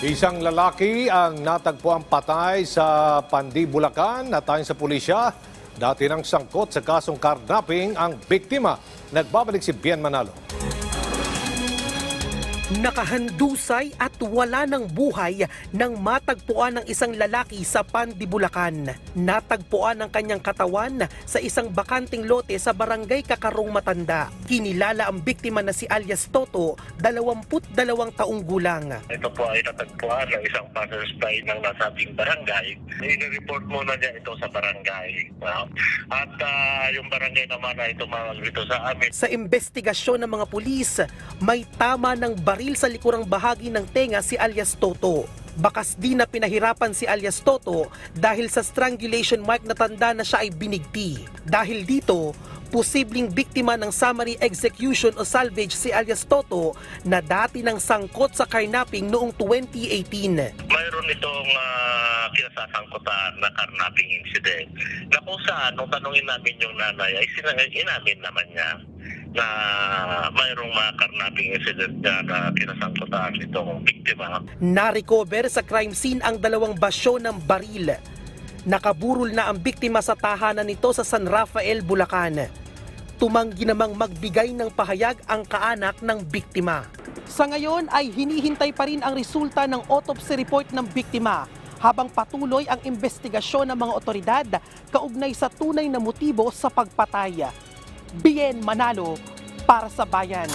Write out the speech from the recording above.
Isang lalaki ang natagpuang patay sa Pandi, Bulacan. Natayon sa pulisya, dati nang sangkot sa kasong kidnapping ang biktima. Nagbabalik si Bien Manalo. Nakahandusay at wala ng buhay nang matagpuan ng isang lalaki sa Pandi, Bulacan. Natagpuan ang kanyang katawan sa isang bakanting lote sa barangay Kakarong, Matanda. Kinilala ang biktima na si alias Toto, 22 taong gulang. Ito po ay natagpuan ng isang passersby ng nasabing barangay. I-report muna niya ito sa barangay. At yung barangay naman ay tumawag dito sa amin. Sa investigasyon ng mga pulis, may tama ng baril sa likurang bahagi ng tenga si alias Toto. Bakas di na pinahirapan si alias Toto dahil sa strangulation mark na tanda na siya ay binigti. Dahil dito, posibleng biktima ng summary execution o salvage si alias Toto na dati ng sangkot sa kidnapping noong 2018. Mayroon itong kinasasangkutan na kidnapping incident na kung saan, nung tanungin namin yung nanay, ay inamin naman niya na mayroong mga kidnapping incident na kinasangkutan itong biktima. Na-recover sa crime scene ang 2 basyo ng baril. Nakaburol na ang biktima sa tahanan nito sa San Rafael, Bulacan. Tumanggi namang magbigay ng pahayag ang kaanak ng biktima. Sa ngayon ay hinihintay pa rin ang resulta ng autopsy report ng biktima habang patuloy ang investigasyon ng mga otoridad kaugnay sa tunay na motibo sa pagpatay. Bien Manalo para sa Bayan.